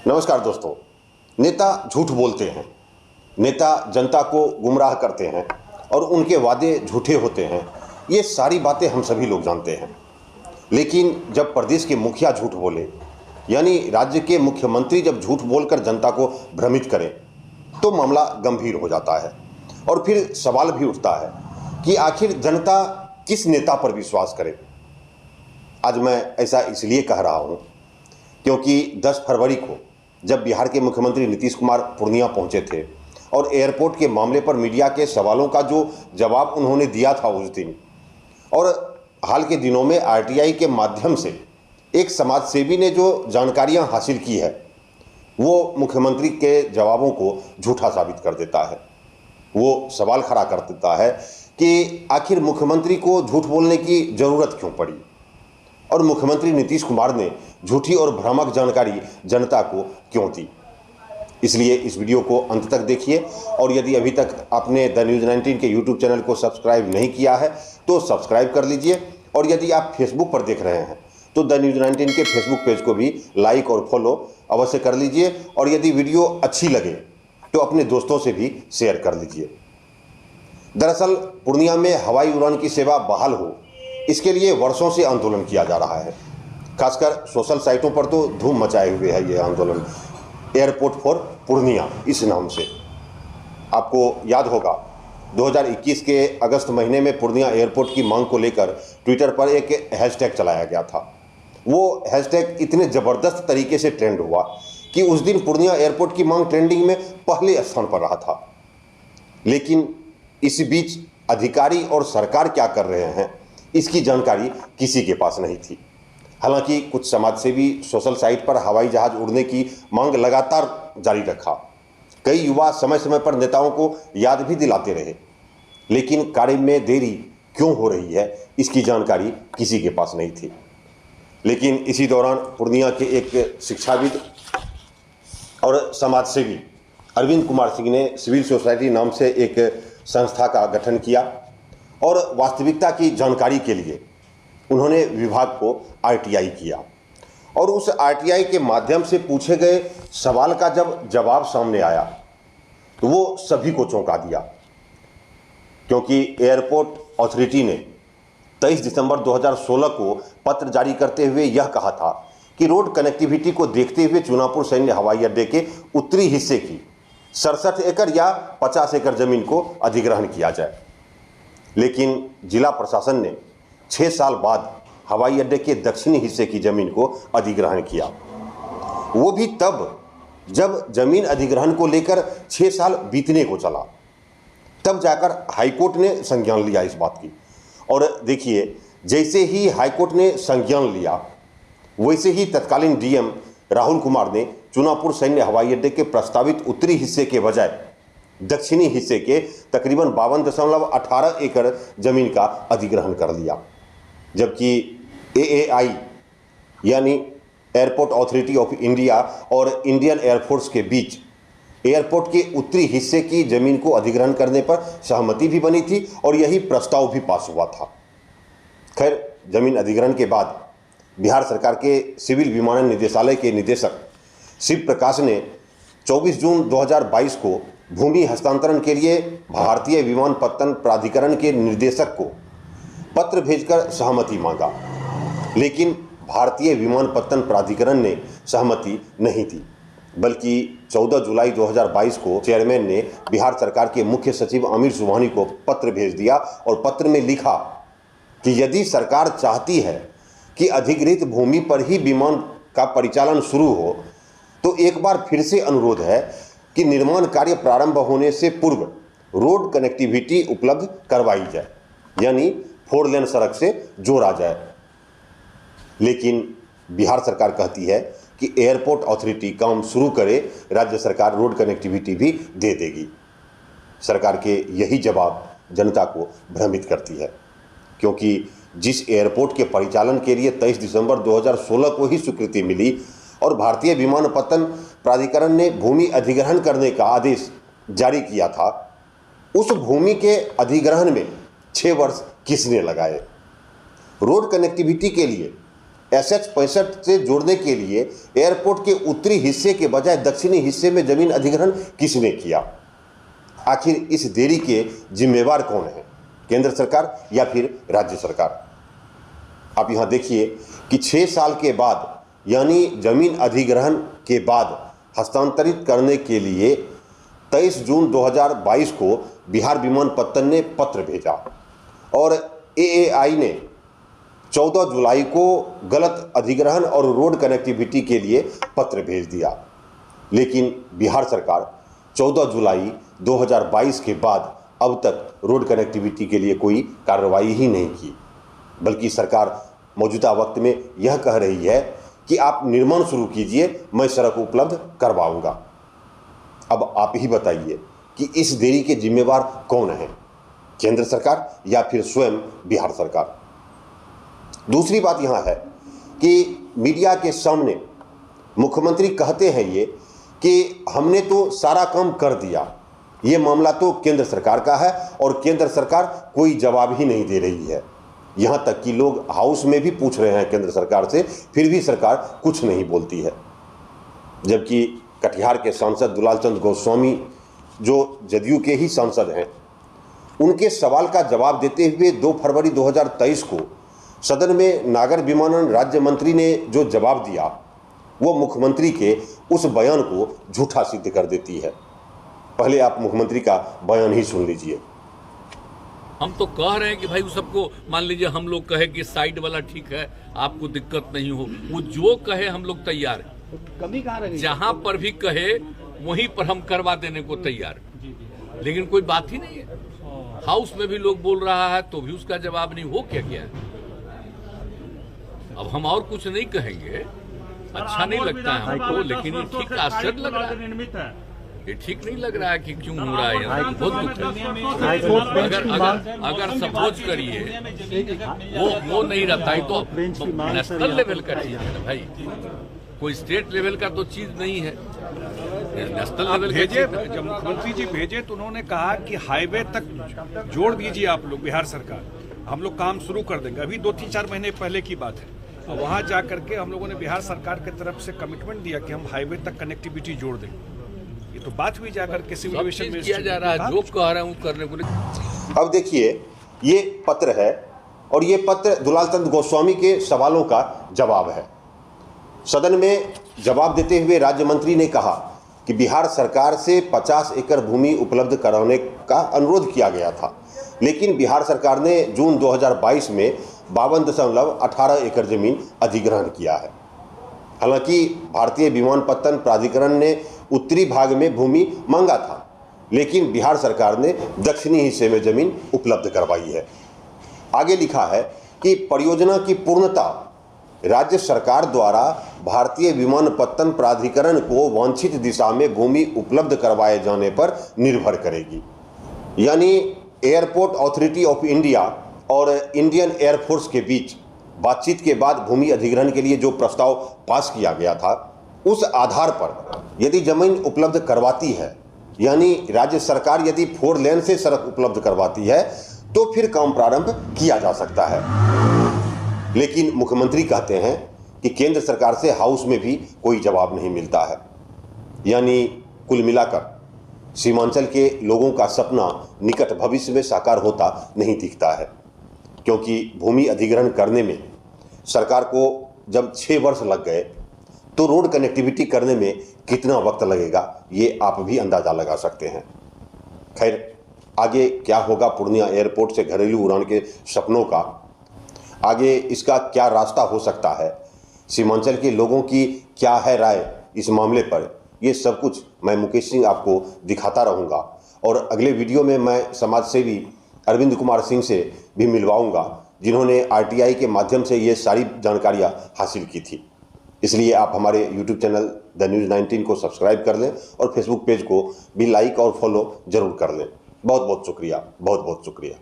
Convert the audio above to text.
नमस्कार दोस्तों। नेता झूठ बोलते हैं, नेता जनता को गुमराह करते हैं और उनके वादे झूठे होते हैं। ये सारी बातें हम सभी लोग जानते हैं। लेकिन जब प्रदेश के मुखिया झूठ बोले, यानी राज्य के मुख्यमंत्री जब झूठ बोलकर जनता को भ्रमित करें, तो मामला गंभीर हो जाता है। और फिर सवाल भी उठता है कि आखिर जनता किस नेता पर विश्वास करे। आज मैं ऐसा इसलिए कह रहा हूँ क्योंकि 10 फरवरी को जब बिहार के मुख्यमंत्री नीतीश कुमार पूर्णिया पहुंचे थे और एयरपोर्ट के मामले पर मीडिया के सवालों का जो जवाब उन्होंने दिया था उस दिन, और हाल के दिनों में आरटीआई के माध्यम से एक समाजसेवी ने जो जानकारियां हासिल की है, वो मुख्यमंत्री के जवाबों को झूठा साबित कर देता है। वो सवाल खड़ा कर देता है कि आखिर मुख्यमंत्री को झूठ बोलने की ज़रूरत क्यों पड़ी और मुख्यमंत्री नीतीश कुमार ने झूठी और भ्रामक जानकारी जनता को क्यों दी। इसलिए इस वीडियो को अंत तक देखिए, और यदि अभी तक आपने द न्यूज़ 19 के यूट्यूब चैनल को सब्सक्राइब नहीं किया है तो सब्सक्राइब कर लीजिए, और यदि आप फेसबुक पर देख रहे हैं तो द न्यूज़ 19 के फेसबुक पेज को भी लाइक और फॉलो अवश्य कर लीजिए, और यदि वीडियो अच्छी लगे तो अपने दोस्तों से भी शेयर कर लीजिए। दरअसल पूर्णिया में हवाई उड़ान की सेवा बहाल हो, इसके लिए वर्षों से आंदोलन किया जा रहा है। खासकर सोशल साइटों पर तो धूम मचाए हुए है ये आंदोलन, एयरपोर्ट फॉर पूर्णिया इस नाम से। आपको याद होगा 2021 के अगस्त महीने में पूर्णिया एयरपोर्ट की मांग को लेकर ट्विटर पर एक हैशटैग चलाया गया था। वो हैशटैग इतने ज़बरदस्त तरीके से ट्रेंड हुआ कि उस दिन पूर्णिया एयरपोर्ट की मांग ट्रेंडिंग में पहले स्थान पर रहा था। लेकिन इस बीच अधिकारी और सरकार क्या कर रहे हैं, इसकी जानकारी किसी के पास नहीं थी। हालांकि कुछ समाजसेवी सोशल साइट पर हवाई जहाज उड़ने की मांग लगातार जारी रखा। कई युवा समय समय पर नेताओं को याद भी दिलाते रहे, लेकिन कार्य में देरी क्यों हो रही है, इसकी जानकारी किसी के पास नहीं थी। लेकिन इसी दौरान पूर्णिया के एक शिक्षाविद और समाजसेवी अरविंद कुमार सिंह ने सिविल सोसाइटी नाम से एक संस्था का गठन किया, और वास्तविकता की जानकारी के लिए उन्होंने विभाग को आरटीआई किया। और उस आरटीआई के माध्यम से पूछे गए सवाल का जब जवाब सामने आया तो वो सभी को चौंका दिया, क्योंकि एयरपोर्ट अथॉरिटी ने 23 दिसंबर 2016 को पत्र जारी करते हुए यह कहा था कि रोड कनेक्टिविटी को देखते हुए चुनापुर सैन्य हवाई अड्डे के उत्तरी हिस्से की 67 एकड़ या 50 एकड़ जमीन को अधिग्रहण किया जाए। लेकिन जिला प्रशासन ने 6 साल बाद हवाई अड्डे के दक्षिणी हिस्से की जमीन को अधिग्रहण किया। वो भी तब जब जमीन अधिग्रहण को लेकर 6 साल बीतने को चला, तब जाकर हाईकोर्ट ने संज्ञान लिया इस बात की। और देखिए, जैसे ही हाईकोर्ट ने संज्ञान लिया, वैसे ही तत्कालीन डीएम राहुल कुमार ने चुनापुर सैन्य हवाई अड्डे के प्रस्तावित उत्तरी हिस्से के बजाय दक्षिणी हिस्से के तकरीबन 52.18 एकड़ जमीन का अधिग्रहण कर लिया। जबकि एएआई यानी एयरपोर्ट अथॉरिटी ऑफ इंडिया और इंडियन एयरफोर्स के बीच एयरपोर्ट के उत्तरी हिस्से की जमीन को अधिग्रहण करने पर सहमति भी बनी थी, और यही प्रस्ताव भी पास हुआ था। खैर, जमीन अधिग्रहण के बाद बिहार सरकार के सिविल विमानन निदेशालय के निदेशक शिव प्रकाश ने 24 जून 2022 को भूमि हस्तांतरण के लिए भारतीय विमानपत्तन प्राधिकरण के निर्देशक को पत्र भेजकर सहमति मांगा, लेकिन भारतीय विमानपत्तन प्राधिकरण ने सहमति नहीं दी, बल्कि 14 जुलाई 2022 को चेयरमैन ने बिहार सरकार के मुख्य सचिव आमिर सुबहानी को पत्र भेज दिया, और पत्र में लिखा कि यदि सरकार चाहती है कि अधिग्रहित भूमि पर ही विमान का परिचालन शुरू हो, तो एक बार फिर से अनुरोध है कि निर्माण कार्य प्रारंभ होने से पूर्व रोड कनेक्टिविटी उपलब्ध करवाई जाए, यानी 4 लेन सड़क से जोड़ा जाए। लेकिन बिहार सरकार कहती है कि एयरपोर्ट अथॉरिटी काम शुरू करे, राज्य सरकार रोड कनेक्टिविटी भी दे देगी। सरकार के यही जवाब जनता को भ्रमित करती है, क्योंकि जिस एयरपोर्ट के परिचालन के लिए 23 दिसंबर 2016 को ही स्वीकृति मिली और भारतीय विमानपत्तन प्राधिकरण ने भूमि अधिग्रहण करने का आदेश जारी किया था, उस भूमि के अधिग्रहण में 6 वर्ष किसने लगाए? रोड कनेक्टिविटी के लिए SH-65 से जोड़ने के लिए एयरपोर्ट के उत्तरी हिस्से के बजाय दक्षिणी हिस्से में जमीन अधिग्रहण किसने किया? आखिर इस देरी के जिम्मेवार कौन है, केंद्र सरकार या फिर राज्य सरकार? आप यहां देखिए कि 6 साल के बाद यानी जमीन अधिग्रहण के बाद हस्तांतरित करने के लिए 23 जून 2022 को बिहार विमानपत्तन ने पत्र भेजा और AAI ने 14 जुलाई को गलत अधिग्रहण और रोड कनेक्टिविटी के लिए पत्र भेज दिया। लेकिन बिहार सरकार 14 जुलाई 2022 के बाद अब तक रोड कनेक्टिविटी के लिए कोई कार्रवाई ही नहीं की, बल्कि सरकार मौजूदा वक्त में यह कह रही है कि आप निर्माण शुरू कीजिए, मैं सड़क उपलब्ध करवाऊंगा। अब आप ही बताइए कि इस देरी के जिम्मेवार कौन है, केंद्र सरकार या फिर स्वयं बिहार सरकार? दूसरी बात यहां है कि मीडिया के सामने मुख्यमंत्री कहते हैं ये कि हमने तो सारा काम कर दिया, ये मामला तो केंद्र सरकार का है और केंद्र सरकार कोई जवाब ही नहीं दे रही है। यहां तक कि लोग हाउस में भी पूछ रहे हैं केंद्र सरकार से, फिर भी सरकार कुछ नहीं बोलती है। जबकि कटिहार के सांसद दुलालचंद गोस्वामी, जो जदयू के ही सांसद हैं, उनके सवाल का जवाब देते हुए 2 फरवरी 2023 को सदन में नागर विमानन राज्य मंत्री ने जो जवाब दिया, वो मुख्यमंत्री के उस बयान को झूठा सिद्ध कर देती है। पहले आप मुख्यमंत्री का बयान ही सुन लीजिए। हम तो कह रहे हैं कि भाई वो सबको मान लीजिए, हम लोग कहे कि साइड वाला ठीक है, आपको दिक्कत नहीं हो, वो जो कहे हम लोग तैयार हैं। कमी कहाँ रही? जहाँ पर भी कहे वहीं पर हम करवा देने को तैयार, लेकिन कोई बात ही नहीं है। हाउस में भी लोग बोल रहा है तो भी उसका जवाब नहीं। हो क्या है? अब हम और कुछ नहीं कहेंगे, अच्छा नहीं लगता है हमको, लेकिन ये ठीक आश्चर्य लग रहा है। ये ठीक नहीं लग रहा है कि क्यों हो रहा है, बहुत दुख है। अगर सपोज करिए वो नहीं रहता है तो नेशनल लेवल का चीज है ना भाई, कोई स्टेट लेवल का तो चीज नहीं है, नेशनल लेवल भेजे। जब मुख्यमंत्री जी भेजे तो उन्होंने कहा कि हाईवे तक जोड़ दीजिए आप लोग, बिहार सरकार, हम लोग काम शुरू कर देंगे। अभी 2-3-4 महीने पहले की बात है। वहां जा करके हम लोगों ने बिहार सरकार की तरफ से कमिटमेंट दिया कि हम हाईवे तक कनेक्टिविटी जोड़ देंगे। ये तो बात हुई जाकर के सिविल एविएशन में किया जा रहा है, जो कह रहे हैं करने को। अब देखिए, ये पत्र है और ये पत्र दुलालचंद गोस्वामी के सवालों का जवाब है। सदन में जवाब देते हुए राज्य मंत्री ने कहा कि बिहार सरकार से 50 एकड़ भूमि उपलब्ध कराने का अनुरोध किया गया था, लेकिन बिहार सरकार ने जून 2022 में 52.18 एकड़ जमीन अधिग्रहण किया है। हालांकि भारतीय विमानपत्तन प्राधिकरण ने उत्तरी भाग में भूमि मांगा था, लेकिन बिहार सरकार ने दक्षिणी हिस्से में जमीन उपलब्ध करवाई है। आगे लिखा है कि परियोजना की पूर्णता राज्य सरकार द्वारा भारतीय विमानपत्तन प्राधिकरण को वांछित दिशा में भूमि उपलब्ध करवाए जाने पर निर्भर करेगी। यानी एयरपोर्ट अथॉरिटी ऑफ इंडिया और इंडियन एयरफोर्स के बीच बातचीत के बाद भूमि अधिग्रहण के लिए जो प्रस्ताव पास किया गया था, उस आधार पर यदि जमीन उपलब्ध करवाती है, यानी राज्य सरकार यदि 4 लेन से सड़क उपलब्ध करवाती है, तो फिर काम प्रारंभ किया जा सकता है। लेकिन मुख्यमंत्री कहते हैं कि केंद्र सरकार से हाउस में भी कोई जवाब नहीं मिलता है। यानी कुल मिलाकर सीमांचल के लोगों का सपना निकट भविष्य में साकार होता नहीं दिखता है, क्योंकि भूमि अधिग्रहण करने में सरकार को जब 6 वर्ष लग गए, तो रोड कनेक्टिविटी करने में कितना वक्त लगेगा ये आप भी अंदाज़ा लगा सकते हैं। खैर, आगे क्या होगा पूर्णिया एयरपोर्ट से घरेलू उड़ान के सपनों का, आगे इसका क्या रास्ता हो सकता है, सीमांचल के लोगों की क्या है राय इस मामले पर, ये सब कुछ मैं मुकेश सिंह आपको दिखाता रहूँगा। और अगले वीडियो में मैं समाज सेवी अरविंद कुमार सिंह से भी मिलवाऊंगा, जिन्होंने RTI के माध्यम से ये सारी जानकारियाँ हासिल की थी। इसलिए आप हमारे YouTube चैनल द न्यूज़ 19 को सब्सक्राइब कर लें और फेसबुक पेज को भी लाइक और फॉलो जरूर कर लें। बहुत बहुत शुक्रिया, बहुत बहुत शुक्रिया।